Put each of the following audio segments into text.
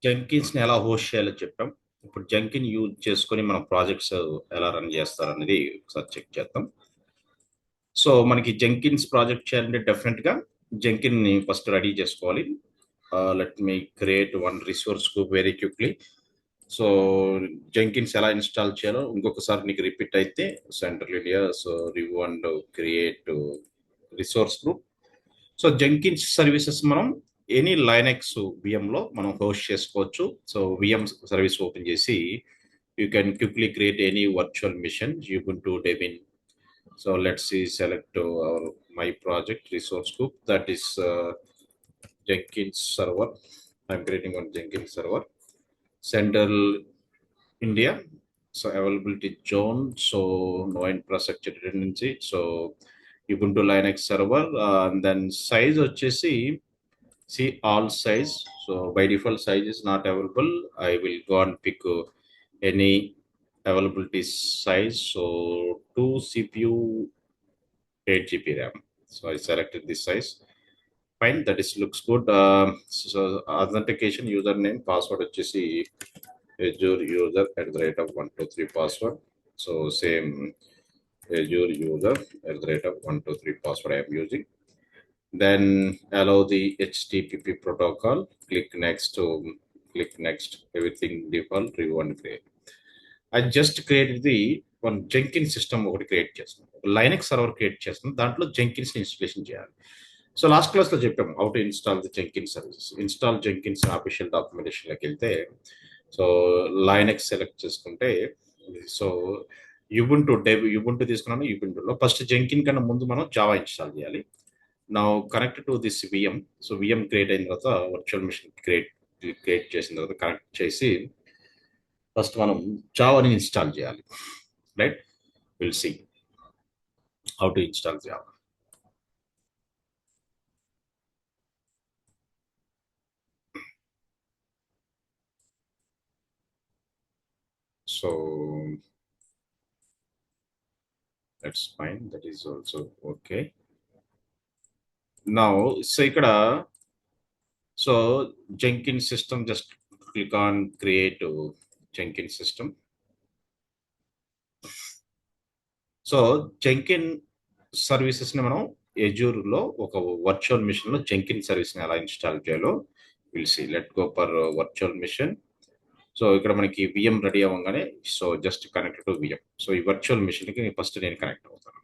Jenkins ని ఎలా host చేయాలో చెప్పాం. ఇప్పుడు జెంకిన్ యూజ్ చేసుకొని మన ప్రాజెక్ట్స్ ఎలా రన్ చేస్తారనేది ఒకసారి చెక్ చేద్దాం. సో మనకి జెంకిన్స్ ప్రాజెక్ట్ చేయాలంటే డెఫినెట్ గా జెంకిన్ ని ఫస్ట్ రెడీ చేసుకోవాలి. Let me create one resource group very quickly. So Jenkins ఎలా ఇన్స్టాల్ చేయాలో ఇంకొకసారి నీకు రిపీట్ అయితే central India so review and create resource group. So Jenkins services మనం ఎనీ లైనెక్స్ విఎంలో మనం హోస్ట్ చేసుకోవచ్చు. సో విఎం సర్వీస్ ఓపెన్ చేసి you can quickly create any virtual machine Ubuntu Debian. So let's see select our my project resource group, that is Jenkins server. I'm creating one Jenkins server. Central India. So availability zone. So no infrastructure redundancy. So Ubuntu Linux server. And then size వచ్చేసి see all size. So by default size is not available. I will go and pick any availability size. So 2 CPU, 8 GB RAM. So I selected this size. Fine, that is looks good. So authentication username password వచ్చేసి Azure user at the rate of 123 password. So same Azure user at the rate of 123 password I am using. Then allow the HTTP protocol. Click next to click next. Everything default. Review and create. I just created the one Jenkins system ఒకటి create చేస్తాను. Linux server create చేస్తాను. దాంట్లో Jenkins installation చేయాలి. So last క్లాస్లో చెప్పాము how to install the Jenkins services. Install Jenkins official డాక్యుమెంటేషన్లోకి వెళ్తే so Linux select చేసుకుంటే సో యుబుంటు తీసుకున్నాను. యుబుంటులో ఫస్ట్ జెంకిన్ కన్నా ముందు మనం జావా ఇన్స్టాల్ చేయాలి. నా connect to this VM. So VM create అయిన తర్వాత వర్చువల్ మిషన్ క్రియేట్ చేసిన తర్వాత కనెక్ట్ చేసి ఫస్ట్ మనం జావాని ఇన్స్టాల్ చేయాలి. Right, will see how to install Java. So that's fine, that is also okay. Now so ఇక్కడ so Jenkins system just click on create Jenkins system. So Jenkins సర్వీసెస్ని మనం ఎజూర్లో ఒక వర్చువల్ మిషన్లో జెంకిన్ సర్వీస్ని ఎలా ఇన్స్టాల్ చేయాలో will see. Let go for virtual machine. So ఇక్కడ మనకి విఎం రెడీ అవ్వగానే so just connect to VM. So ఈ వర్చువల్ మిషన్కి ఫస్ట్ నేను కనెక్ట్ అవుతాను.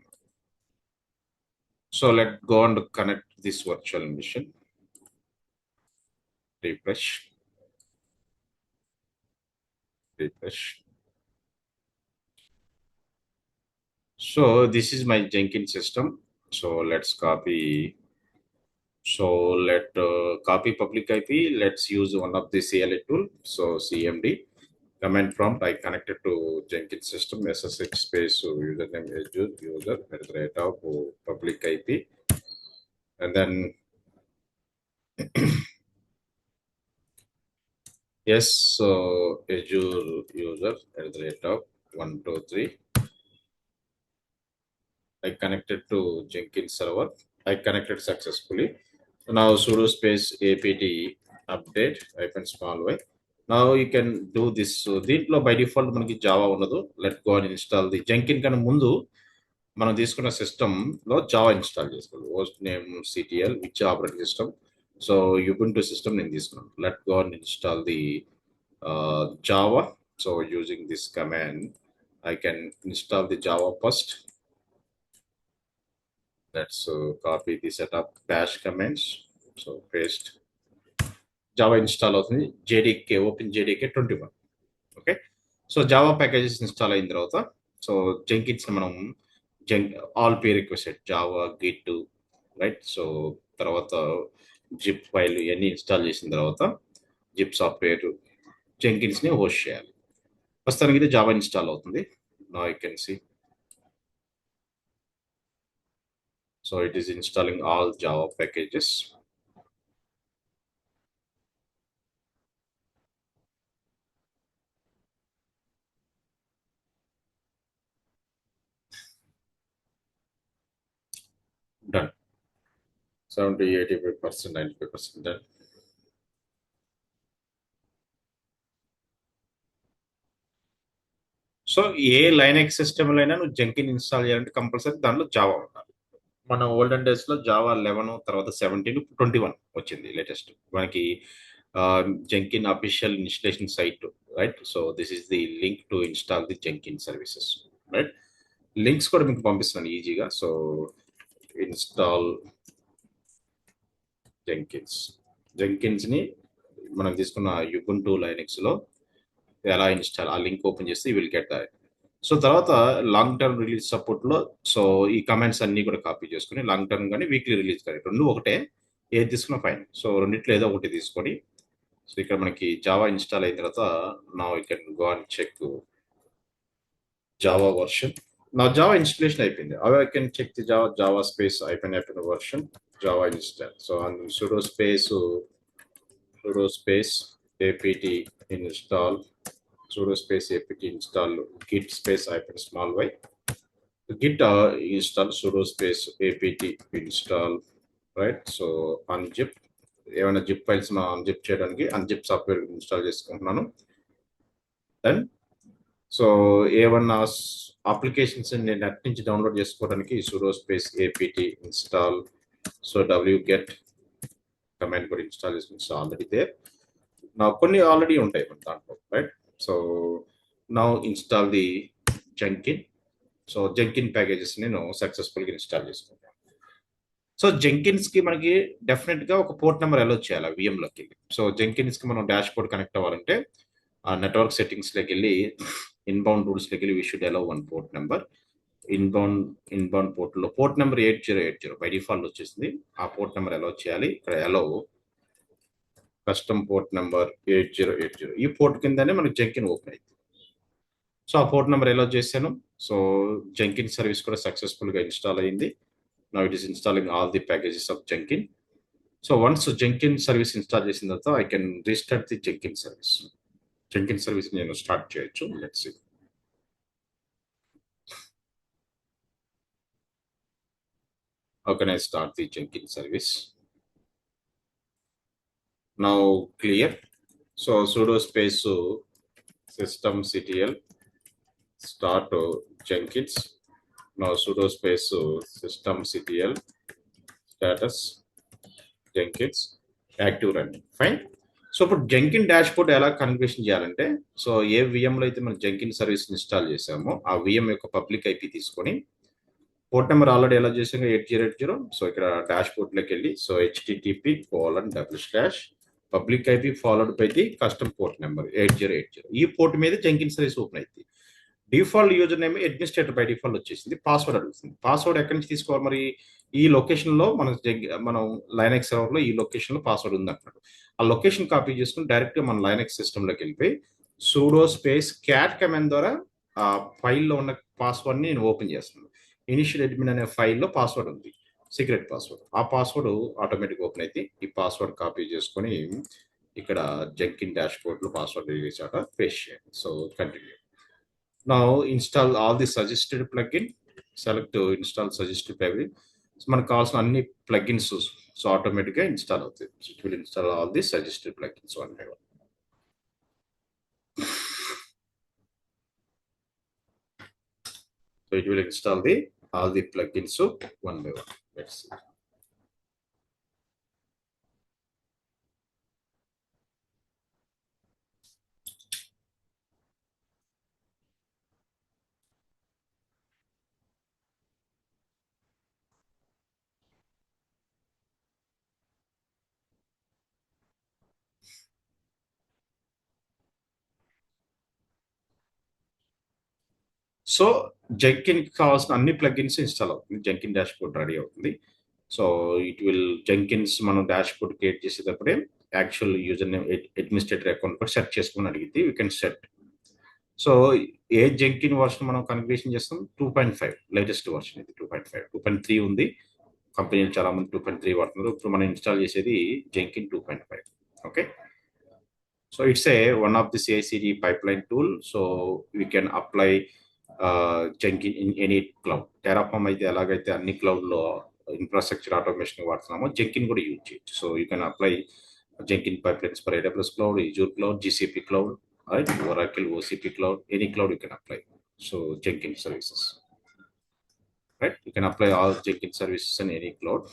So let go and connect this virtual machine. Refresh, refresh. So this is my Jenkins system. So let's copy. So let copy public IP. Let's use one of the CLI tool. So CMD command prompt. I connected to Jenkins system. SSH space. So username Azure user at the rate of public IP, and then yes. So Azure user at the rate of 123. I connected to Jenkins server. I connected successfully. Now sudo space apt update hyphen small y. Now you can do this. So దీంట్లో by default మనకి Java ఉండదు. Let go and install the Jenkins కన్నా ముందు మనం తీసుకున్న సిస్టంలో Java install చేసుకోవాలి. Host name CTL which operating system. So Ubuntu system నేను తీసుకున్నాను. Let go and install the Java. So using this command I can install the Java first. Let's copy the setup bash commands. So paste. Java install అవుతుంది. JDK open JDK 21. Okay. So Java packages install అయిన తర్వాత సో Jenkins మనం all prerequisite Java git right. So తర్వాత zip file ఇవన్నీ install చేసిన తర్వాత zip software జెంకిన్స్ని హోస్ట్ చేయాలి. ప్రస్తుతానికి ఇది జావా ఇన్స్టాల్ అవుతుంది. Now I can see. So it is installing all Java packages. Done. 70, 85%, 95% done. So a Linux system అయినా నువ్వు జెంకిన్ ఇన్స్టాల్ చేయాలంటే కంపల్సరీ దాంట్లో జావా ఉండాలి. మన ఓల్డెన్ డేస్ లో జావా 11 తర్వాత 17 21 వచ్చింది లేటెస్ట్ మనకి Jenkins official installation site, right? So this is the link to install the Jenkins services, right? Links కూడా మీకు పంపిస్తున్నాను ఈజీగా. సో ఇన్స్టాల్ జెంకిన్స్ ని మనం తీసుకున్న యుబుంటు లైనక్స్ లో ఎలా ఇన్స్టాల్, ఆ లింక్ ఓపెన్ చేస్తే విల్ గెట్ దట్. సో తర్వాత లాంగ్ టర్మ్ రిలీజ్ సపోర్ట్ లో సో ఈ కమెంట్స్ అన్ని కూడా కాపీ చేసుకుని లాంగ్ టర్మ్ కానీ వీక్లీ రిలీజ్ కానీ రెండు ఒకటే, ఏది తీసుకున్నా ఫైన్. సో రెండిట్లో ఏదో ఒకటి తీసుకొని సో ఇక్కడ మనకి జావా ఇన్స్టాల్ అయిన తర్వాత నా you can go and check Java version. నా జావా ఇన్స్టలేషన్ అయిపోయింది. I can check the Java space అయిపోయిన version Java install. So sudo space apt install sudo space apt install git space hyphen small y git install sudo space apt install, right? So unzip ఏమైనా zip files మనం unzip చేయడానికి unzip software install చేసుకుంటున్నాను. Then so ఏమన్నా applications నేను net నుంచి download చేసుకోవడానికి sudo space apt install. So wget command కూడా install చేసుకుని ఆల్రెడీ దేర్ నా కొన్ని ఆల్రెడీ ఉంటాయి మన దాంట్లో, right? So now install the Jenkins. So Jenkins packages నేను సక్సెస్ఫుల్గా ఇన్స్టాల్ చేసుకుంటాను. సో జెంకిన్స్ కి మనకి డెఫినెట్ గా ఒక పోర్ట్ నెంబర్ అలో చేయాలి VM లోకి వెళ్ళి. సో జెంకిన్స్ కి మనం డాష్ బోర్డ్ కనెక్ట్ అవ్వాలంటే ఆ నెట్వర్క్ సెట్టింగ్స్ లోకి వెళ్ళి ఇన్బౌండ్ రూల్స్ లోకి వెళ్ళి we should allow one port number. Inbound port లో పోర్ట్ నెంబర్ 8080 బై డిఫాల్ట్ వచ్చేసింది. ఆ పోర్ట్ నెంబర్ అలౌ చేయాలి. ఇక్కడ అలౌ కస్టమ్ పోర్ట్ నెంబర్ 8080. ఈ పోర్ట్ కిందనే మనకి జెంకిన్ ఓపెన్ అయింది. సో ఆ పోర్ట్ నెంబర్ అలౌ చేశాను. సో జెంకిన్ సర్వీస్ కూడా సక్సెస్ఫుల్ గా ఇన్స్టాల్ అయింది. Now it is installing all the packages of Jenkins. So once Jenkins service install చేసిన తర్వాత I can restart the Jenkins service. Jenkins service నేను start చేయొచ్చు. Let's see. How can I start the Jenkins service? Now clear. So sudo space systemctl start Jenkins. Now sudo space systemctl status Jenkins active running, fine. So ఇప్పుడు జెంకిన్ dash board ఎలా configuration చేయాలంటే so ఏ విఎంలో అయితే మనం జెంకిన్ service install చేసామో ఆ VM యొక్క public IP తీసుకొని port number already ఎలా చేసాం 8080. సో ఇక్కడ డాష్ బోర్డ్లోకి వెళ్ళి so http:// public IP followed by the custom port number 8080. ఈ పోర్ట్ మీద జెంకిన్ సర్వీస్ ఓపెన్ అవుతుంది. Default user name administrator by default వచ్చేసింది. పాస్వర్డ్ అడుగుతుంది. పాస్వర్డ్ ఎక్కడి నుంచి తీసుకోవాలి? మరి ఈ లొకేషన్ లో మనం లైనక్స్ సర్వర్ లో ఈ లొకేషన్ లో పాస్వర్డ్ ఉంది అంటున్నాడు. ఆ లొకేషన్ కాపీ చేసుకుని డైరెక్ట్ గా మన లైనక్స్ సిస్టమ్ లోకి వెళ్ళిపోయి sudo space cat కమాండ్ ద్వారా ఆ ఫైల్లో ఉన్న పాస్వర్డ్ ని నేను ఓపెన్ చేస్తున్నాను. ఇనిషియల్ అడ్మిన్ అనే ఫైల్లో పాస్వర్డ్ ఉంది, సీక్రెట్ పాస్వర్డ్. ఆ పాస్వర్డ్ ఆటోమేటిక్ ఓపెన్ అయితే ఈ పాస్వర్డ్ కాపీ చేసుకొని ఇక్కడ జెంకిన్ డాష్ బోర్డ్ లో పాస్వర్డ్ రిలీజ్ ఆట పేస్ట్ చేయండి. So continue. Now install all the suggested plugin. Select to install suggested plugin. So మనకు కావాల్సిన అన్ని ప్లగిన్స్ సో ఆటోమేటిక్ గా ఇన్స్టాల్ అవుతాయి. So it will install all the suggested plugins one by one. So it will install all the plugins one by one. Let's see. So Jenkins కావాల్సిన అన్ని plugins install అవుతుంది. Jenkins dashboard ready అవుతుంది. So it will Jenkins మనం dashboard create చేసేటప్పుడే actual user name administrator account కూడా set చేసుకుని అడిగితే you can set. So a Jenkins version మనం కన్ఫిగరేషన్ చేస్తాం 2.5 లేటెస్ట్ వర్షన్. ఇది 2.5. 2.3 ఉంది. కంపెనీలు చాలా మంది 2.3 వాడుతున్నారు. ఇప్పుడు మనం ఇన్స్టాల్ చేసేది Jenkins 2.5. Okay. So it's one of the CI/CD pipeline tool. So we can apply Jenkins in any cloud. Terraform అయితే ఎలాగైతే అన్ని క్లౌడ్ లో ఇన్ఫ్రాస్ట్రక్చర్ ఆటోమేషన్ వాడుతున్నామో జెంకిన్ కూడా యూజ్ చేయొచ్చు. So you can apply Jenkins pipelines for AWS cloud, Azure cloud, GCP cloud, right? Oracle OCP cloud, any cloud you can apply. So Jenkins services, right? You can apply all Jenkins services in any cloud.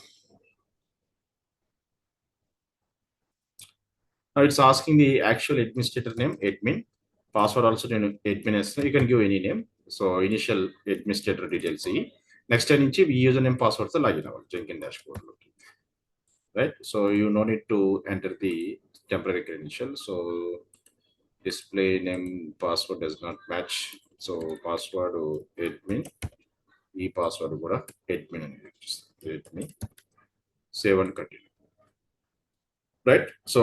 Now it's asking the actual administrator name, admin. Password also admin as you can give any name. So initial administrator details. Next time username password to login our Jenkins dashboard. Right? So you no need to enter the temporary credential. So display name password does not match. So password admin, password కూడా admin అని admin. Save and continue. Right. So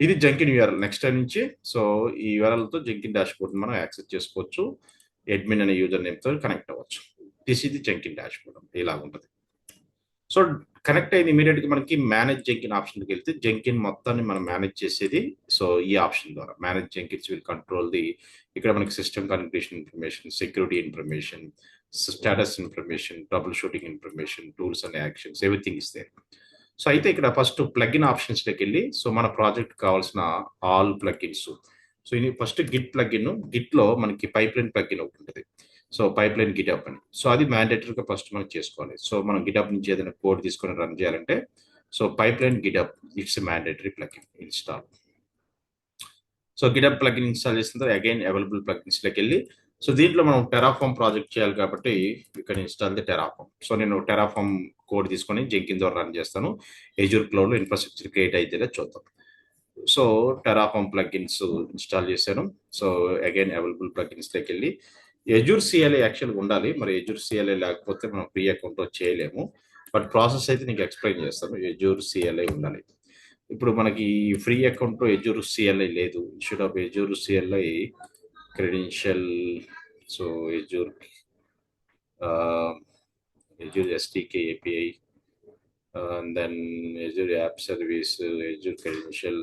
ఇది జంకిన్ URL next time నుంచి. So ఈ యూఆర్ఎల్తో జంకిన్ dashboard మనం access చేసుకోవచ్చు. Admin అనే user నేమ్తో connect అవ్వచ్చు. This ఇది జంకిన్ డాష్బోర్డ్ ఇలా ఉంటుంది. సో కనెక్ట్ అయిన ఇమీడియట్గా మనకి మేనేజ్ జంకిన్ ఆప్షన్కి వెళ్తే జంకిన్ మొత్తాన్ని మనం మేనేజ్ చేసేది సో ఈ ఆప్షన్ ద్వారా. Manage Jenkins will control the, ఇక్కడ మనకి system configuration information, security information, status information, troubleshooting information, tools and actions, everything is there. So అయితే ఇక్కడ ఫస్ట్ ప్లగిన్ ఆప్షన్స్లోకి వెళ్ళి సో మన ప్రాజెక్ట్ కావాల్సిన ఆల్ ప్లగిన్స్. సో ఇది ఫస్ట్ గిట్ ప్లగిన్. గిట్లో మనకి pipe line plugin ఒకటి ఉంటుంది. సో పైప్ లైన్ గిటప్ అని. సో అది మ్యాండేటరీగా ఫస్ట్ మనం చేసుకోవాలి. సో మనం గిటప్ నుంచి ఏదైనా కోడ్ తీసుకొని రన్ చేయాలంటే so pipe line get-up it's mandatory plugin install. So get-up plugin install చేసిన తర్వాత అగైన్ అవైలబుల్ ప్లగిన్స్లోకి వెళ్ళి సో దీంట్లో మనం టెరాఫామ్ ప్రాజెక్ట్ చేయాలి కాబట్టి ఇక్కడ ఇన్స్టాల్ ది టెరాఫామ్. సో నేను టెరాఫామ్ కోడ్ తీసుకొని జెంకిన్ ద్వారా రన్ చేస్తాను. ఎజూర్ క్లౌడ్లో ఇన్ఫ్రాస్ట్రక్చర్ క్రియేట్ అయితే చూద్దాం. సో టెరాఫామ్ ప్లగిన్స్ ఇన్స్టాల్ చేశాను. సో అగైన్ అవైలబుల్ ప్లగిన్స్లోకి వెళ్ళి ఎజూర్ సిఎల్ఏ యాక్చువల్గా ఉండాలి. మరి ఎజూర్ సిఎల్ఏ లేకపోతే మనం ఫ్రీ అకౌంట్లో చేయలేము. బట్ ప్రాసెస్ అయితే నీకు ఎక్స్ప్లెయిన్ చేస్తాను. ఎజూర్ సిఎల్ఏ ఉండాలి. ఇప్పుడు మనకి ఫ్రీ అకౌంట్లో ఎజూర్ సిఎల్ఐ లేదు. Instead of Azure CLI credential, so Azure SDK API, and then Azure App Service, Azure Credential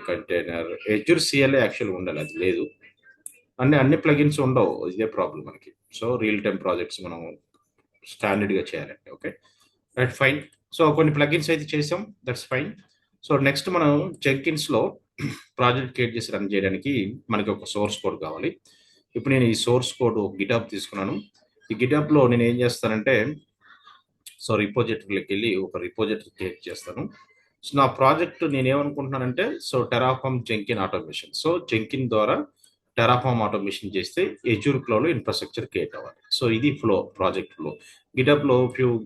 Container, Azure CLA actual ఉండాలి, అది లేదు. అన్ని ప్లగిన్స్ ఉండవు, ఇదే ప్రాబ్లం మనకి. సో రియల్ టైమ్ ప్రాజెక్ట్స్ మనం స్టాండర్డ్గా చేయాలండి. Okay, right, fine. సో కొన్ని ప్లగిన్స్ అయితే చేసాం, దట్స్ ఫైన్. సో నెక్స్ట్ మనం జెంకిన్స్లో ప్రాజెక్ట్ క్రియేట్ చేసి రన్ చేయడానికి మనకి ఒక సోర్స్ కోడ్ కావాలి. ఇప్పుడు నేను ఈ సోర్స్ కోడ్ గిటప్ తీసుకున్నాను. ఈ గిటప్లో నేను ఏం చేస్తానంటే సో రిపోజిటరీలోకి వెళ్ళి ఒక రిపోజిటరీ క్రియేట్ చేస్తాను. సో నా ప్రాజెక్ట్ నేను ఏమనుకుంటున్నానంటే so Terraform Jenkins automation. So Jenkins ద్వారా టెరాఫామ్ ఆటోమేషన్ చేస్తే ఎజూర్ క్లౌడ్లో ఇన్ఫ్రాస్ట్రక్చర్ క్రియేట్ అవ్వాలి. సో ఇది ఫ్లో, ప్రాజెక్ట్ ఫ్లో. గిటప్లో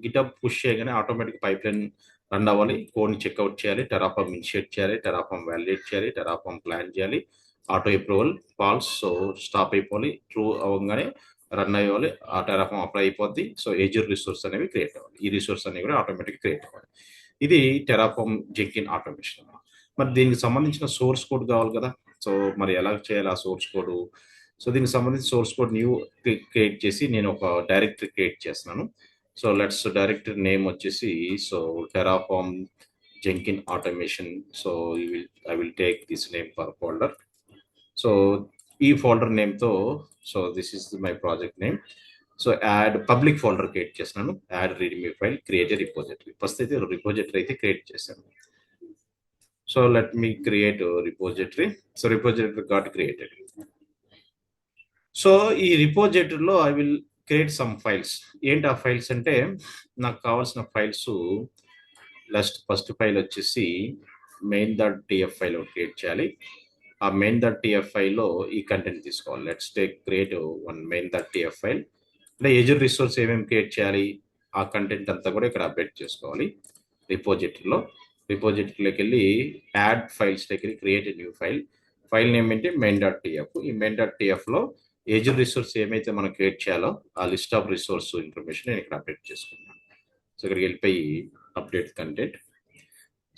గిటప్ పుష్ చేయగానే ఆటోమేటిక్ పైప్ లైన్ రన్ అవ్వాలి. కోడ్ని చెక్అవుట్ చేయాలి, టెరాఫామ్ ఇనిషియేట్ చేయాలి, టెరాఫామ్ వ్యాలిడేట్ చేయాలి, టెరాఫామ్ ప్లాన్ చేయాలి, auto approval false so stop అయిపోవాలి, ట్రూ అవ్వగానే రన్ అయ్యాలి, ఆ టెరాఫామ్ అప్లై అయిపోద్ది. సో ఎజూర్ రిసోర్స్ అనేవి క్రియేట్ అవ్వాలి. ఈ రిసోర్స్ అనేవి కూడా ఆటోమేటిక్ క్రియేట్ అవ్వాలి. ఇది టెరాఫామ్ జెంకిన్ ఆటోమేషన్. మరి దీనికి సంబంధించిన సోర్స్ కోడ్ కావాలి కదా. సో మరి ఎలా చేయాలి ఆ సోర్స్ కోడ్? సో దీనికి సంబంధించి సోర్స్ కోడ్ న్యూ క్రియేట్ చేసి నేను ఒక డైరెక్టరీ క్రియేట్ చేస్తున్నాను. సో లెట్స్ డైరెక్టరీ నేమ్ వచ్చేసి so Terraform Jenkins automation. So I will take this name for folder. So ఈ ఫోల్డర్ నేమ్తో so this is my project name. So add public folder create చేస్తున్నాను. Add readme file, create repository. First అయితే repository అయితే create చేశాను. So let me create repository. So repository got created. So ఈ రిపోజిటరీలో I will create some files. ఏంటి ఆ files అంటే నాకు కావాల్సిన ఫైల్స్ ఫస్ట్ ఫైల్ వచ్చేసి main.tf ఫైల్ క్రియేట్ చేయాలి. ఆ main.tf ఫైల్లో ఈ కంటెంట్ తీసుకోవాలి. Let's create one main.tf file. అంటే ఎజూర్ రిసోర్స్ ఏమేమి క్రియేట్ చేయాలి ఆ కంటెంట్ అంతా కూడా ఇక్కడ అప్డేట్ చేసుకోవాలి రిపోజిటరీలో. రిపోజిటరీలోకి వెళ్ళి యాడ్ ఫైల్స్ దగ్గర create new file. File name ఏంటి main.tf. ఈ main.tfలో ఎజూర్ రిసోర్స్ ఏమైతే మనం క్రియేట్ చేయాలో ఆ లిస్ట్ ఆఫ్ రిసోర్స్ ఇన్ఫర్మేషన్ నేను ఇక్కడ అప్డేట్ చేసుకున్నాను. సో ఇక్కడికి వెళ్ళిపోయి అప్డేట్ కంటెంట్.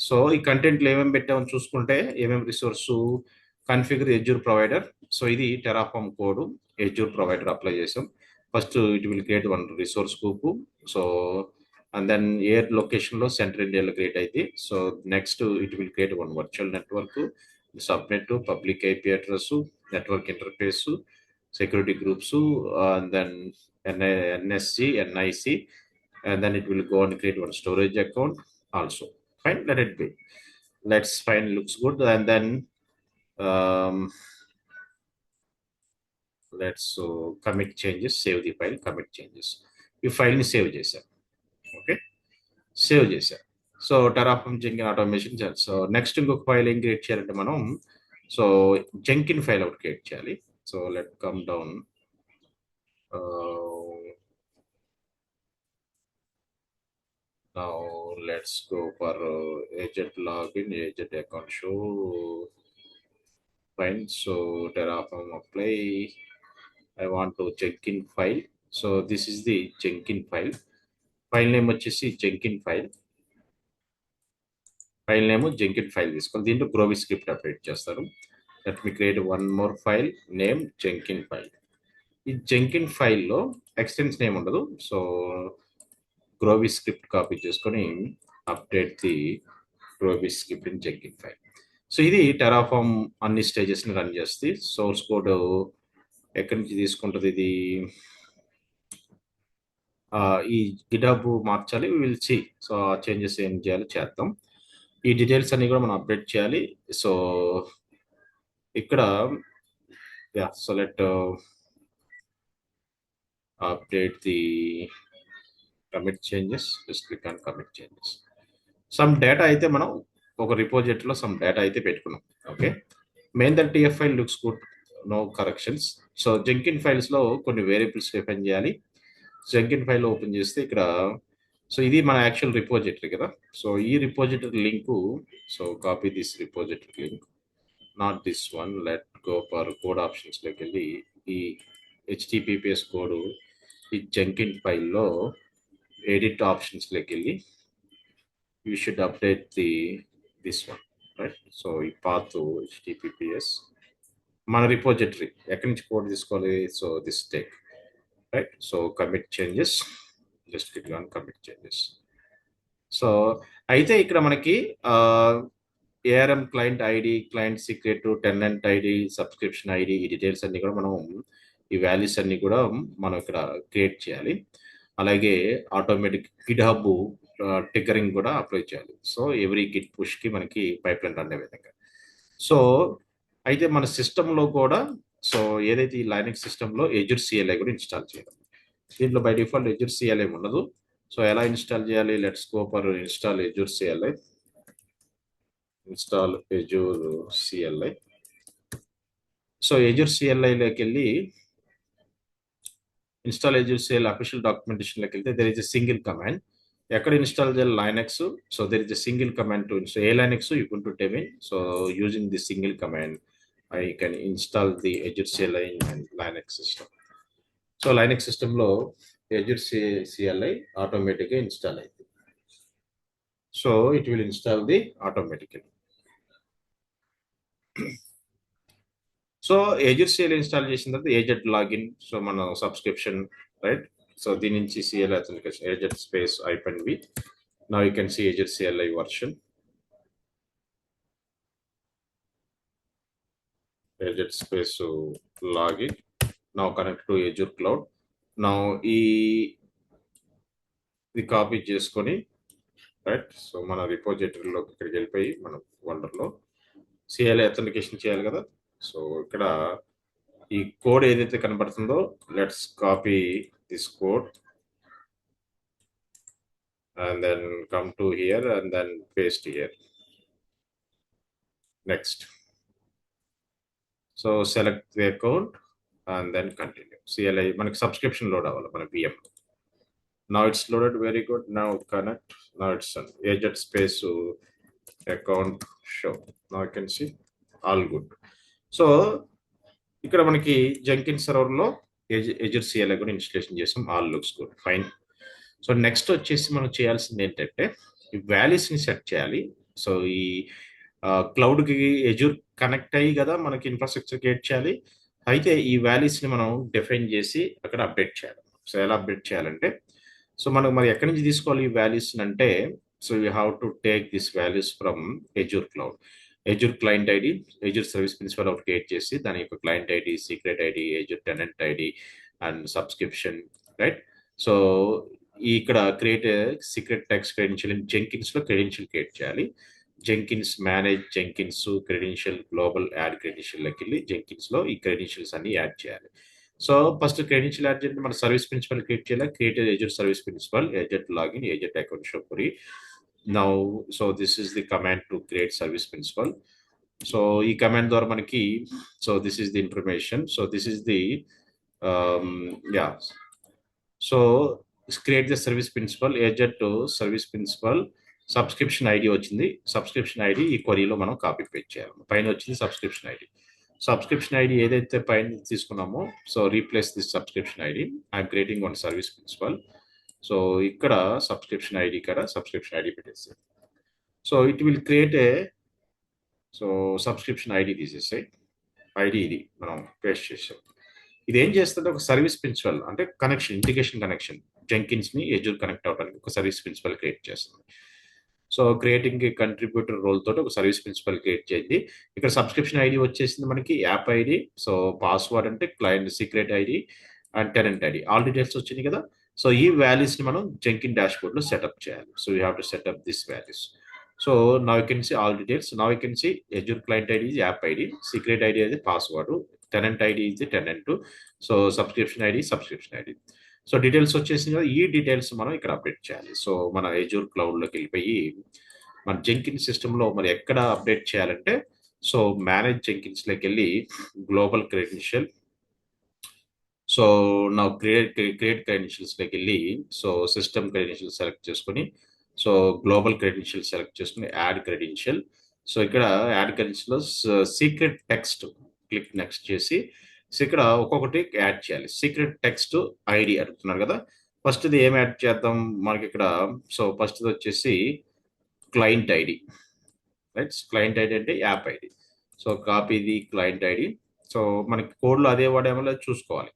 సో ఈ కంటెంట్లో ఏమేమి పెట్టామని చూసుకుంటే ఏమేమి resource configure Azure provider. So ఇది Terraform code Azure provider apply చేసాం. First it will create one resource group. So and then a లొకేషన్లో సెంటర్ ఇండియాలో క్రియేట్ అయితే so next it will create one virtual network, subnet, public IP address, network interface, security groups, and then NSC, NIC, and then it will go and create one storage account also. Fine, let it be. Let's find looks good, and then let's commit changes, save the file, commit changes. ఈ ఫైల్ని save చేశాం. Okay, save చేశాం. So Terraform జెంకిన్ automation చేయాలి. So next ఇంకొక file ఏం create చేయాలంటే మనం, so జెంకిన్ file ఒకటి క్రియేట్ చేయాలి. So let come down. Now let's go for agent login, agent account show. Fine. So Terraform apply. I want to Jenkins file. So this is the Jenkins file. File name వచ్చేసి Jenkins file. File name Jenkin file తీసుకొని దీంట్లో Groovy script update చేస్తారు. Let me create one more file name Jenkin file. ఈ Jenkin ఫైల్లో extension name ఉండదు. So Groovy script copy చేసుకొని update the Groovy script in Jenkin file. So ఇది Terraform అన్ని స్టేజెస్ని రన్ చేస్తుంది. సోర్స్ కోడ్ ఎక్కడి నుంచి తీసుకుంటుంది ఇది, ఈ గిటబ్ మార్చాలి, విల్ సి. సో చేంజెస్ ఏం చేయాలో చేద్దాం. ఈ డీటెయిల్స్ అన్ని కూడా మనం అప్డేట్ చేయాలి. సో ఇక్కడ so let update the commit changes. Just click on commit changes. Some data అయితే మనం ఒక రిపోజిటరీలో సమ్ డేటా అయితే పెట్టుకున్నాం. Okay, main that TF file looks good, no corrections. So Jenkin ఫైల్స్లో కొన్ని వేరియబుల్స్ డిఫైన్ చేయాలి. జెంకిన్ ఫైల్ ఓపెన్ చేస్తే ఇక్కడ, సో ఇది మన యాక్చువల్ రిపోజిటరీ కదా. సో ఈ repository link, so copy this repository link, not this one. Let go for code ఆప్షన్స్లోకి వెళ్ళి ఈ హెచ్టిపిపిఎస్ కోడ్ ఈ జెంకిన్ ఫైల్లో ఎడిట్ ఆప్షన్స్లోకి వెళ్ళి you should update this one, right. So ఈ పాత్ హెచ్టిపిపిఎస్ మన రిపోజిటరీ ఎక్కడి నుంచి కోడ్ తీసుకోవాలి. So this take, right. So commit changes, just click on commit changes. So అయితే ఇక్కడ మనకి ARM client ID, client secret, tenant ID, subscription ID, ఈ details అన్ని కూడా మనం, ఈ వాల్యూస్ అన్ని కూడా మనం ఇక్కడ క్రియేట్ చేయాలి. అలాగే ఆటోమేటిక్ గిట్ హబ్ ట్రిగ్గరింగ్ కూడా అప్లై చేయాలి. సో ఎవ్రీ గిట్ పుష్కి మనకి పైప్ లైన్ రన్ అయ్యే విధంగా. సో అయితే మన సిస్టంలో కూడా, సో ఏదైతే ఈ లైనక్స్ సిస్టంలో ఎజుర్ సిఎల్ఐ కూడా ఇన్స్టాల్ చేయాలి. దీంట్లో బై డిఫాల్ట్ ఎజుర్ సిఎల్ఐ ఉండదు. సో ఎలా ఇన్స్టాల్ చేయాలి, let's go for install Azure CLI. Install Azure CLI. So Azure సిఎల్ఐలోకి వెళ్ళి ఇన్స్టాల్ ఎజుర్ సిఎల్ఐ అఫీషియల్ డాక్యుమెంటేషన్లోకి వెళ్తే there is a single command. ఎక్కడ ఇన్స్టాల్ చేయాలి, Linux. So there is a single command to install a Linux ubuntu టెమిన్. So using the single command I can install the Azure CLI in Linux system. So Linux system లో Azure CLI automatically install అయింది. So it will install the automatically. So Azure CLI install చేసిన తర్వాత agent login, so మన subscription, right. So దీని నుంచి CLI authentication agent space -v. Now you can see Azure CLI version. Agent space login. Now connect to Azure cloud. Now ఇది copy చేసుకొని, right. So మన రిపోజిటరీలో ఇక్కడికి వెళ్ళిపోయి మనం వండర్లో CLI అథెంటికేషన్ చేయాలి కదా. సో ఇక్కడ ఈ కోడ్ ఏదైతే కనబడుతుందో, let's copy this code and then come to here and then paste here. Next, so select the account and then continue. CLI మనకి సబ్స్క్రిప్షన్ లోడ్ అవ్వాలి మన VM. Now it's loaded, very good. Now connect. Now it's an agent space account show. Now you can see all good. So ఇక్కడ మనకి జెంకిన్ సర్వర్లో Azure CLI కూడా installation చేసాం. All looks good, fine. So next వచ్చేసి మనం చేయాల్సింది ఏంటంటే ఈ వాల్యూస్ని సెట్ చేయాలి. సో ఈ క్లౌడ్కి Azure కనెక్ట్ అయ్యి కదా మనకి ఇన్ఫ్రాస్ట్రక్చర్ క్రియేట్ చేయాలి. అయితే ఈ వాల్యూస్ని మనం డిఫైన్ చేసి అక్కడ అప్డేట్ చేయాలి. సో ఎలా అప్డేట్ చేయాలంటే, సో మనకు మరి ఎక్కడి నుంచి తీసుకోవాలి ఈ వాల్యూస్ అంటే, so you have to take this values from Azure cloud. Azure client ID, Azure service principal ఒకటి క్రియేట్ చేసి దాని యొక్క client ID, secret ID, Azure tenant ID and subscription, right. So ఇక్కడ create secret text credential in జెంకిన్స్లో credential create చేయాలి. Jenkins manage Jenkins credential global add క్రెడెన్షియల్లోకి వెళ్ళి జెంకిన్స్లో ఈ క్రెడెన్షియల్స్ అన్ని యాడ్ చేయాలి. సో ఫస్ట్ క్రెడెన్షియల్ ఏజెంట్ మన సర్వీస్ ప్రిన్సిపల్ క్రియేట్ చేయాలి. Create agent service principal, agent login, agent account show query. Now, so this is the command to create service principal. So ఈ command ద్వారా మనకి, so this is the information. So this is the యా so create the service principal, agent service principal, subscription ID వచ్చింది. Subscription ID ఈ క్వరీలో మనం copy paste చేయాలి. పైన వచ్చింది సబ్స్క్రిప్షన్ ఐడి. సబ్స్క్రిప్షన్ ఐడి ఏదైతే పైన తీసుకున్నామో, so replace this subscription ID. I'm creating one service principal. So ఇక్కడ సబ్స్క్రిప్షన్ ఐడి, ఇక్కడ సబ్స్క్రిప్షన్ ఐడి పెట్టేసి, so it will create a, so subscription ID తీసేసాయి. ఐడి ఇది మనం పేస్ట్ చేసాం. ఇది ఏం చేస్తుంది, ఒక సర్వీస్ ప్రిన్సిపల్ అంటే కనెక్షన్, ఇంటిగ్రేషన్ కనెక్షన్, జెంకిన్స్ ని ఎజూర్ కనెక్ట్ అవడానికి ఒక సర్వీస్ ప్రిన్సిపల్ క్రియేట్ చేస్తుంది. సో క్రియేటింగ్ కంట్రిబ్యూటర్ రోల్ తోటి ఒక సర్వీస్ ప్రిన్సిపల్ క్రియేట్ చేయండి. ఇక్కడ సబ్స్క్రిప్షన్ ఐడి వచ్చేసింది మనకి, యాప్ ఐడి, సో పాస్వర్డ్ అంటే client secret ID and tenant ID, all details వచ్చింది కదా. సో ఈ వాల్యూస్ ని మనం జెంకిన్ డాష్ బోర్డ్ లో సెటప్ చేయాలి. So you have to set up this values. So now you can see all details. Now you can see Azure client ID is app ID, secret ID is the password, tenant ID is the tenant, so subscription ID subscription ID. So details వచ్చేసింది కదా, ఈ details మనం ఇక్కడ update చేయాలి. So మన Azure క్లౌడ్లోకి వెళ్ళిపోయి మన Jenkin సిస్టంలో మరి ఎక్కడ అప్డేట్ చేయాలంటే, సో మేనేజ్ జెంకిన్స్లోకి వెళ్ళి గ్లోబల్ క్రెడెన్షియల్, సో నా క్రియేట్ క్రెడెన్షియల్స్లోకి వెళ్ళి, సో సిస్టమ్ క్రెడెన్షియల్ సెలెక్ట్ చేసుకొని, సో గ్లోబల్ క్రెడెన్షియల్ సెలెక్ట్ చేసుకుని యాడ్ క్రెడెన్షియల్. సో ఇక్కడ యాడ్ క్రెడెన్షియల్ లో సీక్రెట్ టెక్స్ట్ క్లిక్ నెక్స్ట్ చేసి, సో ఇక్కడ ఒక్కొక్కటి యాడ్ చేయాలి. సీక్రెట్ టెక్స్ట్ ఐడి అడుగుతున్నారు కదా, ఫస్ట్ ఇది ఏం యాడ్ చేద్దాం మనకి ఇక్కడ. సో ఫస్ట్ వచ్చేసి client ID, right. Client ID అంటే app ID. So copy the client ID. So మనకి కోడ్లో అదే వాడామో లేదో చూసుకోవాలి.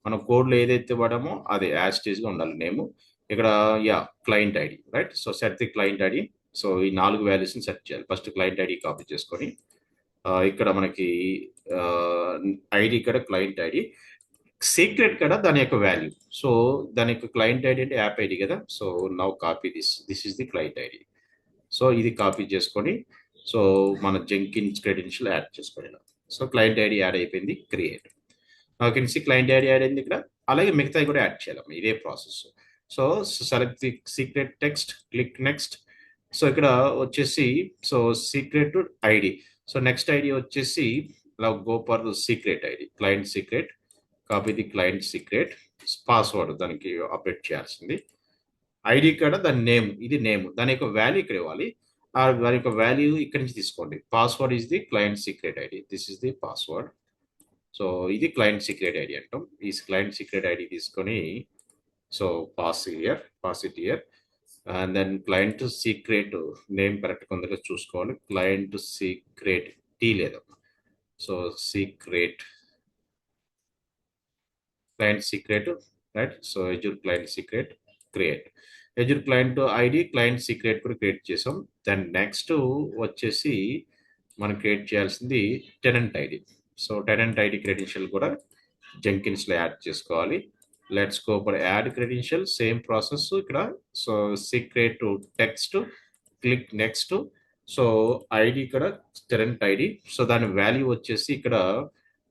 మనం కోడ్లో ఏదైతే వాడామో అదే యాజ్ గా ఉండాలి నేమ్. ఇక్కడ yeah client ID, right. So set the client ID. So ఈ 4 వాల్యూస్ని సెట్ చేయాలి. ఫస్ట్ క్లయింట్ ఐడి కాపీ చేసుకొని, ఇక్కడ మనకి ఐడి ఇక్కడ క్లయింట్ ఐడి, సీక్రెట్ కదా దాని యొక్క వాల్యూ. సో దాని యొక్క క్లయింట్ ఐడి అంటే యాప్ ఐడి కదా. So now copy this is the client ID. So ఇది కాపీ చేసుకొని, సో మన జెంకిన్స్ క్రెడెన్షియల్ యాడ్ చేసుకోవాలి. సో క్లయింట్ ఐడి యాడ్ అయిపోయింది, క్రియేట్. నాకు can see client ID add అయింది ఇక్కడ. అలాగే మిగతాయి కూడా యాడ్ చేయాలి, ఇదే process. So select the secret text, click next. So ఇక్కడ వచ్చేసి so secret ID. So next ID వచ్చేసి go for secret ID, client secret, copy the client secret, password దానికి అప్డేట్ చేయాల్సింది. ఐడి కూడా దాని నేమ్, ఇది నేమ్, దాని యొక్క వాల్యూ ఇక్కడ ఇవ్వాలి. దాని యొక్క వాల్యూ ఇక్కడ నుంచి తీసుకోండి. Password is the client secret ID, this is the password. So ఇది క్లయింట్ సీక్రెట్ ఐడి అంటాం. ఈ క్లయింట్ సీక్రెట్ ఐడి తీసుకొని, so pass it here. And then client secret name correct కొందరు చూసుకోవాలి. క్లయింట్ సీక్రెట్ టీ లేదా, so secret client secret, right. So Azure client secret create. Azure client ID client secret కూడా create చేసాం. Then next వచ్చేసి మనం create చేయాల్సింది tenant ID. So tenant ID credential కూడా జెంకిన్స్లో యాడ్ చేసుకోవాలి. Let's go for add credential, same process ఇక్కడ. So secret text, click next. So ID ఇక్కడ టెనెంట్ ఐడి. సో దాని వాల్యూ వచ్చేసి ఇక్కడ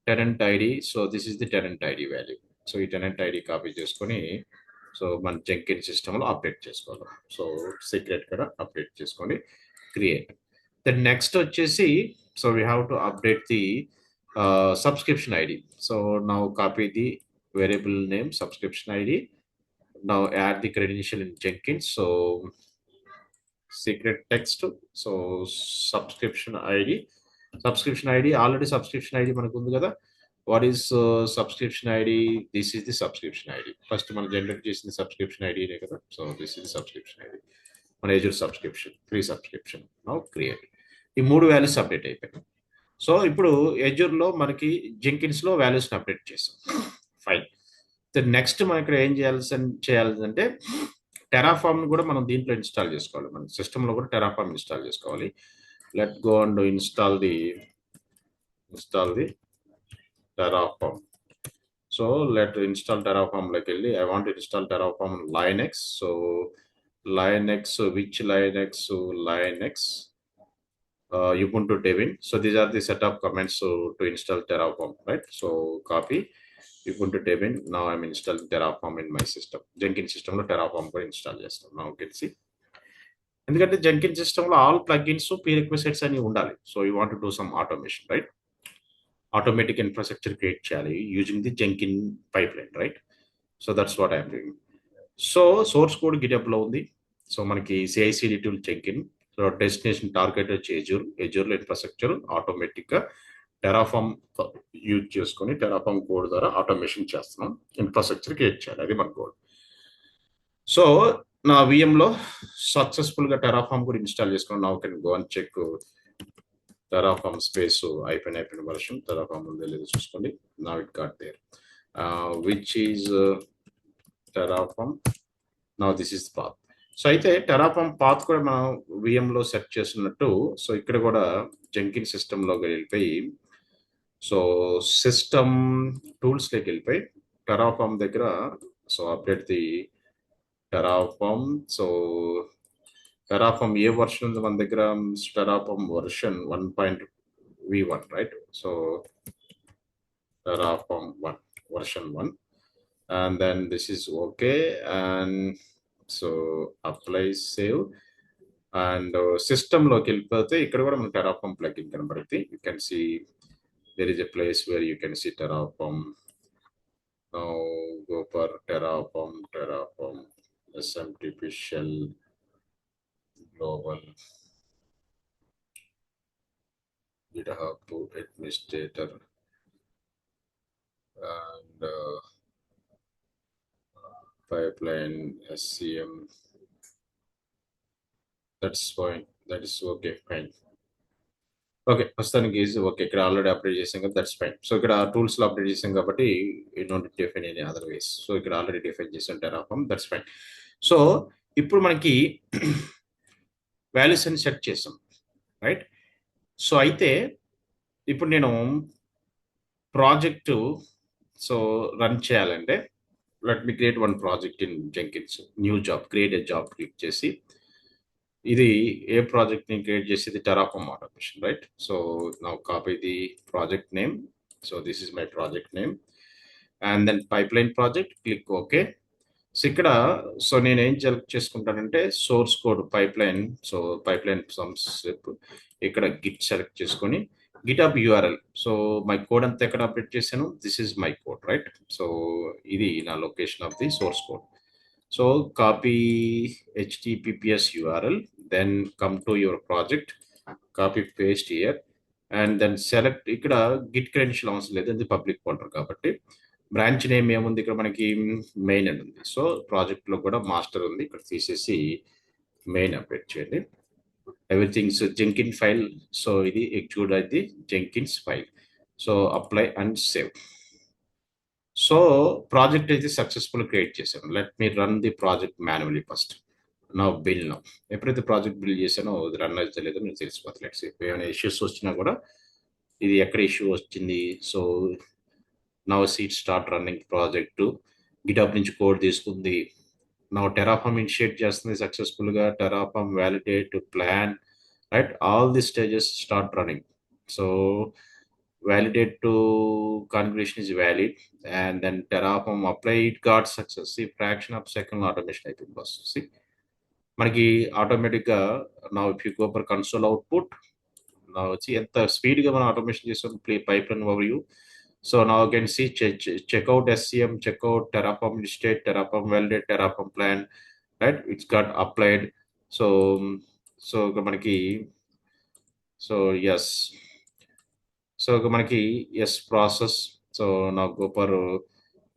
tenant ID. So this is the tenant ID value. So ఈ tenant ID copy చేసుకొని, so మన Jenkin సిస్టంలో update చేసుకోవాలి. సో సీక్రెట్ కూడా అప్డేట్ చేసుకొని క్రియేట్. దెన్ నెక్స్ట్ వచ్చేసి, so we have to update the subscription ID. So now copy the variable name subscription ID. Now add the credential in Jenkins. So secret text. So subscription ID. Subscription ID already subscription ID మనకు ఉంది కదా. What is subscription ID? This is the subscription ID. First మనం generate చేసిన subscription ID నే కదా. So this is the subscription ID. మన Azure subscription, free subscription. Now create. ఈ 3 values update అయిపోయాయి. సో ఇప్పుడు ఎజూర్లో మనకి జెంకిన్స్లో వాల్యూస్ని అప్డేట్ చేస్తాం. ఫైన్. నెక్స్ట్ మనం ఇక్కడ ఏం చేయాలంటే టెరాఫామ్ని కూడా మనం దీంట్లో ఇన్స్టాల్ చేసుకోవాలి. మన సిస్టంలో కూడా టెరాఫామ్ ఇన్స్టాల్ చేసుకోవాలి. Let go and install the Terraform. So let install టెరాఫామ్లోకి వెళ్ళి, I want install Terraform Linux. So Linux, which Linux? Linux Ubuntu Debian. So these are the set of commands to install Terraform, right? So copy. Ubuntu Debian. Now I'm installing Terraform in my system. Jenkins system లో Terraform కూడా install చేస్తాం. Now you can see. ఎందుకంటే Jenkins system లో all plugins prerequisites అని ఉండాలి. So you want to do some automation, right? Automatic infrastructure create చేయాలి using the Jenkin pipeline, right? So that's what I'm doing. So source code గిటప్లో ఉంది. సో మనకి CICD tool Jenkin. So destination target వచ్చి ఎజూర్లో infrastructure ఆటోమేటిక్గా Terraform use చేసుకొని Terraform code ద్వారా ఆటోమేషన్ చేస్తున్నాం. ఇన్ఫ్రాస్ట్రక్చర్ క్రియేట్ చేయాలి, అది మన కోడ్. సో నా విఎంలో సక్సెస్ఫుల్గా టెరాఫామ్ కూడా ఇన్స్టాల్ చేసుకున్నాం. Now can go and check Terraform space అయిపోయిన వర్షన్ టెరాఫామ్ ఉందో లేదో చూసుకోండి. నా it got there which is Terraform. Now this is path. So అయితే టెరాఫామ్ పాత్ కూడా మనం విఎంలో సెట్ చేస్తున్నట్టు సో ఇక్కడ కూడా జెంకిన్ సిస్టంలోకి వెళ్ళిపోయి సో సిస్టమ్ టూల్స్లోకి వెళ్ళిపోయి టెరాఫామ్ దగ్గర so update the Terraform. So Terraform A version ఉంది మన దగ్గర? Terraform version 1.v1, right? So Terraform 1 version 1 and then this is okay and so apply save and system లోకి వెళ్ళిపోతే ఇక్కడ కూడా మనకి టెరాఫామ్ ప్లగిన్ కనబడుతుంది. You can see there is a place where you can see Terraform. Now go for Terraform SMTP shell global GitHub administrator and pipeline SCM. That's fine. That is okay, fine. Okay, ప్రస్తుతానికి okay ఇక్కడ already update చేసాం కదా, that's fine. So ఇక్కడ టూల్స్లో update చేసాం కాబట్టి you don't define any other ways. So ఇక్కడ already define చేసాం Terraform, that's fine. So ఇప్పుడు మనకి వాల్యూస్ అని సెట్ చేసాం, రైట్? సో అయితే ఇప్పుడు నేను ప్రాజెక్టు సో రన్ చేయాలంటే let me create one project in Jenkins. New job, create a job click చేసి ఇది ఏ ప్రాజెక్ట్ ని క్రియేట్ చేసేది? Terraform automation, right? So now copy the project name. So this is my project name and then pipeline project, click okay. So ఇక్కడ so నేను ఏం select చేసుకుంటానంటే source code pipeline. So pipeline ఇక్కడ Git select చేసుకొని GitHub URL. So my code అంతా ఎక్కడ update చేశాను? This is my code, right? So ఇది నా location of the source code. So copy HTTPS URL, then come to your project, copy paste here, and then select ఇక్కడ Git credential అవసరం లేదు, అది public folder కాబట్టి. Branch name ఏముంది ఇక్కడ మనకి? మెయిన్ అని ఉంది. సో ప్రాజెక్ట్లో కూడా మాస్టర్ ఉంది, ఇక్కడ తీసేసి మెయిన్ అప్డేట్ చేయండి. Everythings Jenkin file. సో ఇది ఎగ్జిక్యూట్ అయితే Jenkins file. So apply and save. So project అయితే సక్సెస్ఫుల్ క్రియేట్ చేశాను. Let me run the project manually first. నా బిల్ నౌ ఎప్పుడైతే ప్రాజెక్ట్ బిల్ చేశానో అది రన్ అయితే లేదో నేను తెలిసిపోతుంది. లెట్స్ ఏమైనా ఇష్యూస్ వచ్చినా కూడా ఇది ఎక్కడ ఇష్యూ వచ్చింది. సో నా seat start running project GitHub నుంచి కోడ్ తీసుకుంది. నా టెరాఫామ్ ఇనిషియేట్ చేస్తుంది సక్సెస్ఫుల్గా. Terraform validate plan, right? All the stages start running. So validate to configuration is valid and then Terraform apply, it got success. See fraction of second automation అయిపోయింది బస్. See మనకి ఆటోమేటిక్గా నా if you go for console output నా వచ్చి ఎంత స్పీడ్గా మనం ఆటోమేషన్ చేస్తాం pipeline overview. So నా can see checkout SCM, checkout Terraform state, Terraform validate, Terraform plan, right? It's got applied. So so మనకి సో ఎస్. సో మనకి ఎస్ ప్రాసెస్. సో నా గోపర్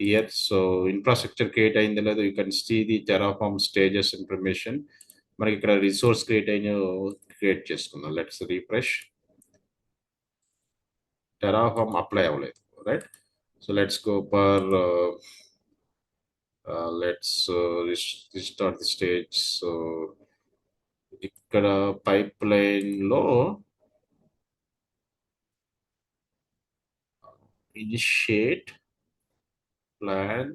ఇయర్. సో ఇన్ఫ్రాస్ట్రక్చర్ క్రియేట్ అయింది లేదు, you can see the Terraform stages information. మనకి ఇక్కడ రిసోర్స్ క్రియేట్ చేసుకుందాం. Let's refresh. టెరాఫామ్ అప్లై అవ్వలేదు, right? So let's go for let's restart the stage. So ఇక్కడ పైప్ లైన్లో ఇనిషియేట్ ప్లాన్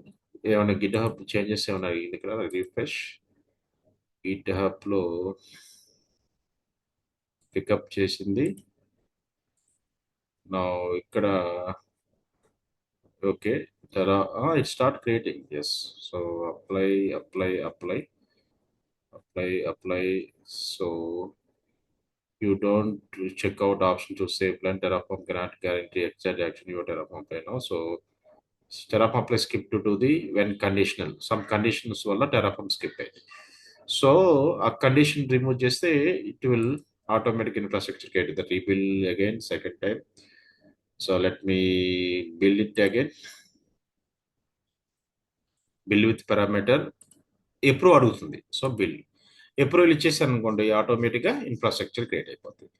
ఏమైనా గిట్హబ్ చేంజెస్ ఏమైనా అడిగింది ఇక్కడ. రిఫ్రెష్. గిట్హబ్లో పికప్ చేసింది. నా ఇక్కడ okay it start creating. Yes. So apply. So you don't check out option to save plan. Terraform cannot guarantee exact action your Terraform plan now. So Terraform apply skip to do the when conditional. Some conditions వల్ల Terraform skip అయింది. So ఆ condition remove చేస్తే it will automatic infrastructure create the rebuild again second time. So let me build it again. Build with parameter approve అడుగుతుంది. So build approval ఇచ్చేసాను అనుకోండి, ఆటోమేటిక్గా infrastructure create అయిపోతుంది.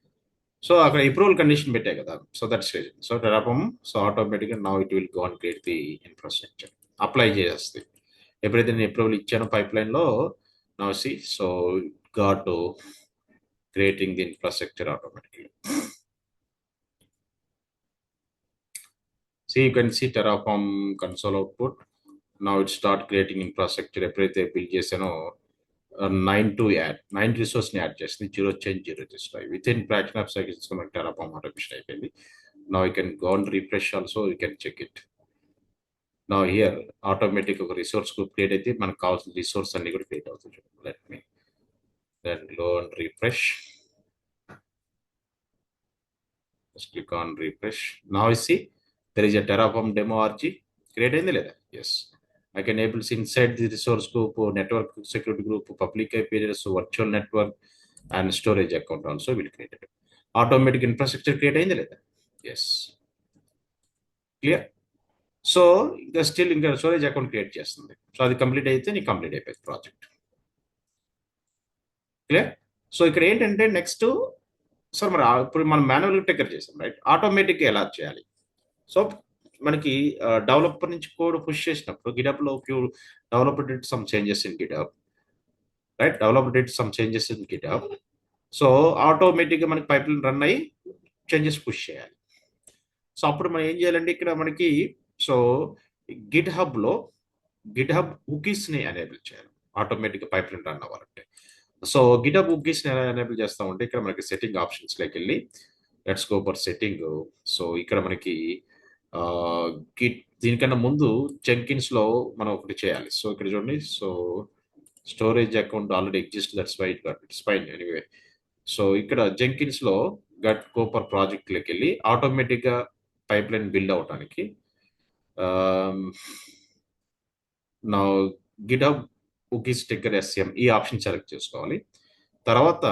So అక్కడ approval condition పెట్టాయి కదా, so that's reason. So Terraform so ఆటోమేటిక్గా now it will go and create the infrastructure, apply చేసేస్తుంది. ఎప్పుడైతే నేను అప్రూవల్ ఇచ్చానో పైప్ లైన్లో now C so got to creating the infrastructure automatically. See, you can see Terraform console output. Now it start creating infrastructure. ఎప్పుడైతే build చేసానో 9 రిసోర్స్ని add చేస్తుంది. 0 change 0 destroy. Within fraction of seconds మనకి Terraform automation అయిపోయింది. Now you can go and refresh also, you can check it. Now here automatic ఒక resource క్రియేట్ అయితే మనకు కావాల్సిన రిసోర్స్ అన్ని కూడా క్రియేట్ అవుతుంది. Let me then go and refresh. Just click on refresh. Now you see there is a Terraform demo RG create అయింది లేదా? Yes. I can able to inside the resource group, network security group, public IP address, virtual network and storage account also will create it. Automatic infrastructure create అయింది లేదా? Yes. Clear? So ఇంకా still ఇంకా storage account create చేస్తుంది. So అది complete అయితే నీకు complete అయిపోయింది project. Clear? So ఇక్కడ ఏంటంటే నెక్స్ట్ సార్ మరి ఇప్పుడు మనం మాన్యువల్గా టేకర్ చేసాం రైట్, ఆటోమేటిక్గా ఎలా చేయాలి? సో మనకి డెవలపర్ నుంచి కోడ్ పుష్ చేసినప్పుడు గిటప్లో few developer did some changes in GitHub right, developer did some changes in GitHub. So ఆటోమేటిక్గా మనకి పైప్ లైన్ రన్ అయ్యి చేంజెస్ పుష్ చేయాలి. సో అప్పుడు మనం ఏం చేయాలంటే ఇక్కడ మనకి సో గిట్ హబ్లో గిట్ హబ్ కుకీస్ని ఎనేబుల్ చేయాలి ఆటోమేటిక్గా పైప్ లైన్ రన్ అవ్వాలంటే. సో గిట్ హబ్ కుకీస్ని ఎలా ఎనేబుల్ చేస్తామంటే ఇక్కడ మనకి సెట్టింగ్ ఆప్షన్స్లోకి వెళ్ళి let's go for setting. So ఇక్కడ మనకి గిట్ దీనికన్నా ముందు జెంకిన్స్లో మనం ఒకటి చేయాలి. సో ఇక్కడ చూడండి, so storage account already exist, that's why it got it's fine anyway. So ఇక్కడ జెంకిన్స్లో గట్ కోపర్ ప్రాజెక్ట్లోకి వెళ్ళి ఆటోమేటిక్గా పైప్ లైన్ బిల్డ్ అవడానికి నా గిటబ్ కుకీస్ స్టిక్కర్ ఎస్ఎం ఈ ఆప్షన్ సెలెక్ట్ చేసుకోవాలి. తర్వాత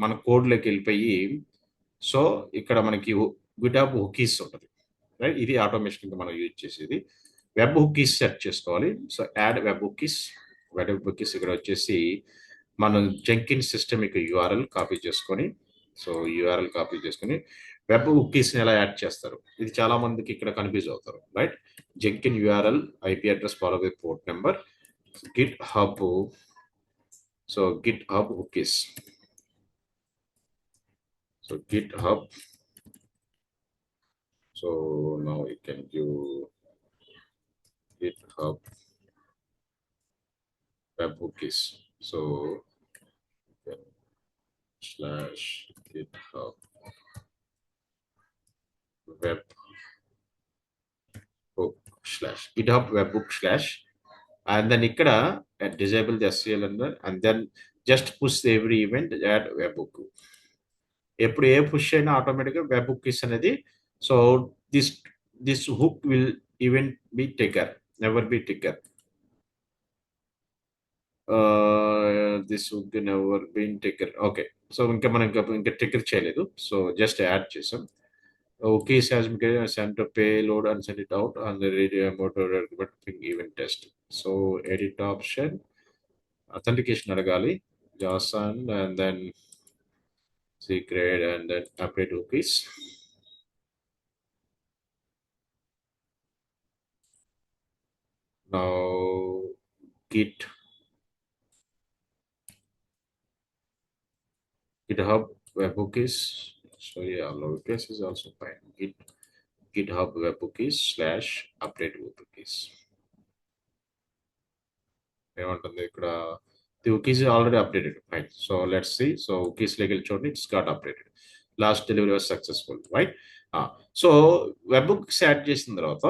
మన కోడ్లోకి వెళ్ళిపోయి సో ఇక్కడ మనకి గిటబ్ హుకీస్ ఉంటుంది రైట్, ఇది ఆటోమేషన్గా మనం యూజ్ చేసేది. వెబ్ హుకీస్ సెట్ చేసుకోవాలి. సో యాడ్ వెబ్ హుకీస్ ఇక్కడ వచ్చేసి మనం జెంకిన్ సిస్టమ్ ఇక యూఆర్ఎల్ కాపీ చేసుకొని, సో యూఆర్ఎల్ కాపీ చేసుకొని వెబ్ హుకీస్ని ఎలా యాడ్ చేస్తారు, ఇది చాలా మందికి ఇక్కడ కన్ఫ్యూజ్ అవుతారు right. Jenkin URL IP address follow with port number GitHub, so GitHub hooks, so GitHub. So now you can do GitHub webhookies. So slash GitHub webhook slash GitHub webhook slash, and then ikkada disable the SCL and then just push every event add webhook. ఎప్పుడు ఏ push అయినా ఆటోమేటిక్గా webhooks అనేది, so this hook will event be taker, never be taker. This hook never been taker. Okay, so ఇంకా మనం ఇంకా taker చేయలేదు, so just add చేసాం. Hooks has send payload and send it out and event test. So edit option authentication అడగాలి JSON and then secret and then update cookies. Now GitHub webhookies. So yeah, lowercase is also fine. GitHub webhookies slash update webhookies. The cookies is already updated, right? So let's see. So cookies legal chodi, it's got updated. Last delivery was successful, right? So webhooks add చేసిన తర్వాత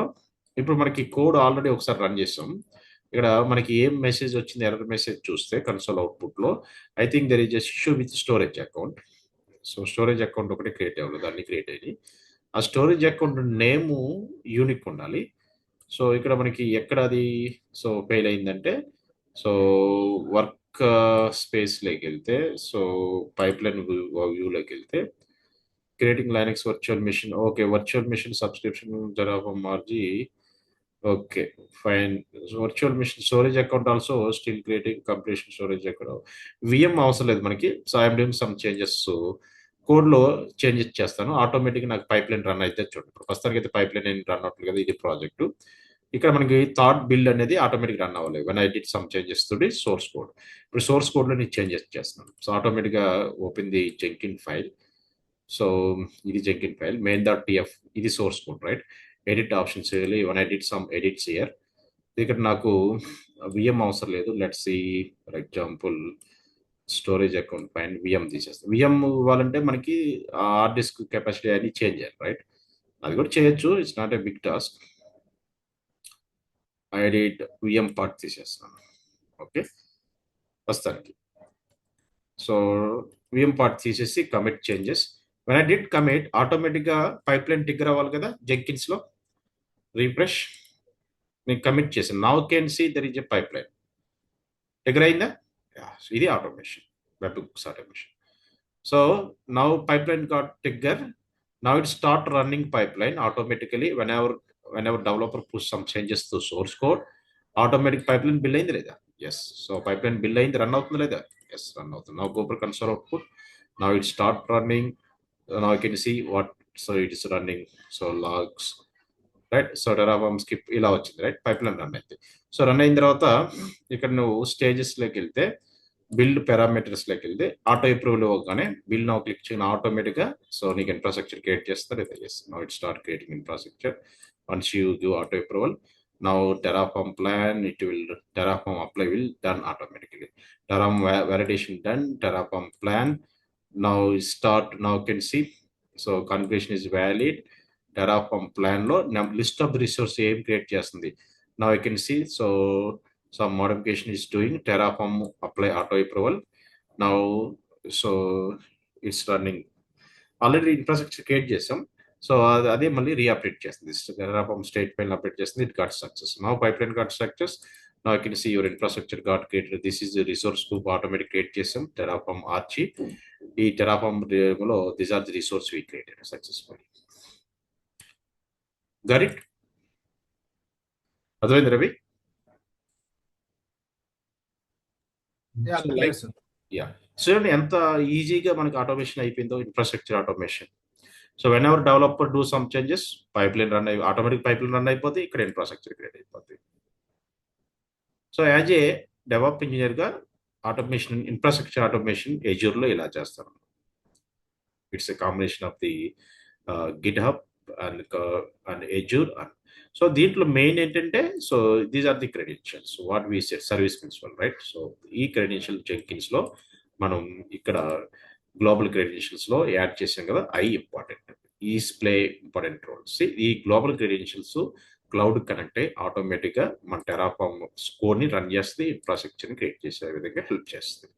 ఇప్పుడు మనకి code already ఒకసారి run చేసాం. ఇక్కడ మనకి ఏం message వచ్చింది, ఎర్రర్ మెసేజ్ చూస్తే కన్సోల్ అవుట్పుట్‌లో I think there is a issue with storage account. So, storage account ఒకటే క్రియేట్ అవ్వలేదు. అన్నీ క్రియేట్ అయినాయి. ఆ స్టోరేజ్ అకౌంట్ నేము యూనిక్ ఉండాలి. సో, ఇక్కడ మనకి ఎక్కడ అది సో, ఫెయిల్ అయిందంటే సో, వర్క్ స్పేస్‌లోకెళ్తే సో, పైప్‌లైన్ వ్యూలోకెళ్తే creating Linux virtual machine. Okay. Virtual machine subscription జరాఫా మార్చి okay. Fine. Virtual machine storage account also still creating completion storage account. VM అవసరం లేదు మనకి. So, I'm doing some changes. కోడ్‌లో చేంజెస్ చేస్తాను. ఆటోమేటిక్‌గా నాకు పైప్‌లైన్ రన్ అయితే చూడండి. ఇప్పుడు ప్రస్తుతానికైతే పైప్‌లైన్ ఏం రన్ అవ్వట్లేదు కదా! ఇది ప్రాజెక్టు. ఇక్కడ మనకి థాట్ బిల్డ్ అనేది ఆటోమేటిక్‌గా రన్ అవ్వాలి. When I did some changes to the source code. ఇప్పుడు సోర్స్ కోడ్‌లో నేను చేంజెస్ చేస్తున్నాను. సో, ఆటోమేటిక్‌గా open the Jenkin file. So, ఇది జెంకిన్ ఫైల్. main.tf ఇది source code right. Edit options వెళ్ళి when I did some edits here. ఇక్కడ నాకు వీఎం అవసరం లేదు. Let's see for example storage account పైన వీఎం తీసేస్తాం. వీఎం ఇవ్వాలంటే మనకి హార్డ్ డిస్క్ కెపాసిటీ అని చేంజ్ చేయాలి రైట్. అది కూడా చేయొచ్చు. It's not a big task. Edit VM part తీసేస్తాను. ఓకే ప్రస్తుతానికి. సో వీఎం పార్ట్ తీసేసి commit changes. When I did commit ఆటోమేటిక్గా పైప్లైన్ ట్రిగ్గర్ అవ్వాలి కదా జెంకిన్స్లో. రీఫ్రెష్. నేను కమిట్ చేశాను. Now can see there is a pipeline. Trigger అయిందా? ఇది automation, web books automation. So now pipeline got trigger. Now it start running pipeline automatically whenever developer push some changes to source code. Automatic pipeline bill అయింది లేదా? Yes. So pipeline bill అయింది, run అవుతుంది లేదా? Yes, run అవుతుంది. Now go for console output. Now it start running. Now you can see what, so it is running. So logs, right. So Terraform skip ఇలా వచ్చింది right. Pipeline run అయితే so run అయిన తర్వాత ఇక్కడ నువ్వు స్టేజెస్లోకి వెళ్తే బిల్డ్ పారామీటర్స్లోకి వెళ్తే ఆటో అప్రూవల్ ఇవ్వగానే బిల్డ్ నౌ క్లిక్ చేయని ఆటోమేటిక్గా సో నీకు ఇన్ఫ్రాస్ట్రక్చర్ క్రియేట్ చేస్తారు. అయితే yes, now it start creating infrastructure. Once you give auto approval, now Terraform plan it will Terraform apply will done automatically. Terraform validation done, Terraform plan now start. Now can see so configuration is valid. Terraform ప్లాన్లో list of the resource ఏం create చేస్తుంది. Now I can see so some modification is doing terraform apply auto approval. Now so it's running. Already infrastructure create చేసాం. So అదే మళ్ళీ reupdate చేస్తుంది. Terraform state file update చేస్తుంది. It got success. Now pipeline got success. Now I can see your infrastructure got created. This is resource group automatic create చేసాం Terraform ఆర్చి. ఈ Terraform లో this are the resource we created successfully. Got it? అర్థమైంది రవి? చూడండి ఎంత ఈజీగా మనకి automation అయిపోయిందో, infrastructure automation. So whenever developer do some changes pipeline run అయ్యి ఆటోమేటిక్ పైప్లైన్ రన్ అయిపోతే ఇక్కడ ఇన్ఫ్రాస్ట్రక్చర్ క్రియేట్ అయిపోతుంది. సో యాజ్ ఏ డెవలప్ ఇంజనీర్గా ఆటోమేషన్, ఇన్ఫ్రాస్ట్రక్చర్ ఆటోమేషన్ ఎజ్యూర్లో ఇలా చేస్తాను. It's a combination of the GitHub and Azure. So దీంట్లో main ఏంటంటే so these are the credentials what we set service principal right. So ఈ credential జెంకిన్స్లో మనం ఇక్కడ గ్లోబల్ క్రెడెన్షియల్స్లో యాడ్ చేసాం కదా, I important, is play important roles. ఈ గ్లోబల్ క్రెడెన్షియల్స్ క్లౌడ్ కనెక్ట్ అయ్యి ఆటోమేటిక్గా మన టెరాఫార్మ్ కోడ్ని రన్ చేస్తుంది, ఇన్ఫ్రాస్ట్రక్చర్ని క్రియేట్ చేసే విధంగా హెల్ప్ చేస్తుంది.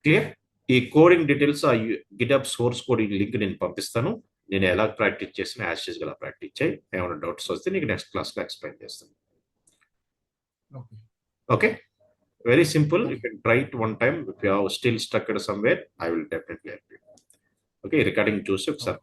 క్లియర్? ఈ కోడింగ్ డీటెయిల్స్ ఆ గిటబ్ సోర్స్ కోడింగ్ లింక్ నేను పంపిస్తాను. నేను ఎలా ప్రాక్టీస్ చేసిన యాజ్ గా ప్రాక్టీస్ చేయి. ఏమైనా డౌట్స్ వస్తే నీకు నెక్స్ట్ క్లాస్లో ఎక్స్ప్లెయిన్ చేస్తాను. Okay, very simple. You can try it one time. If you have still stuck somewhere I will definitely help you. Okay, recording చూసి ఒకసారి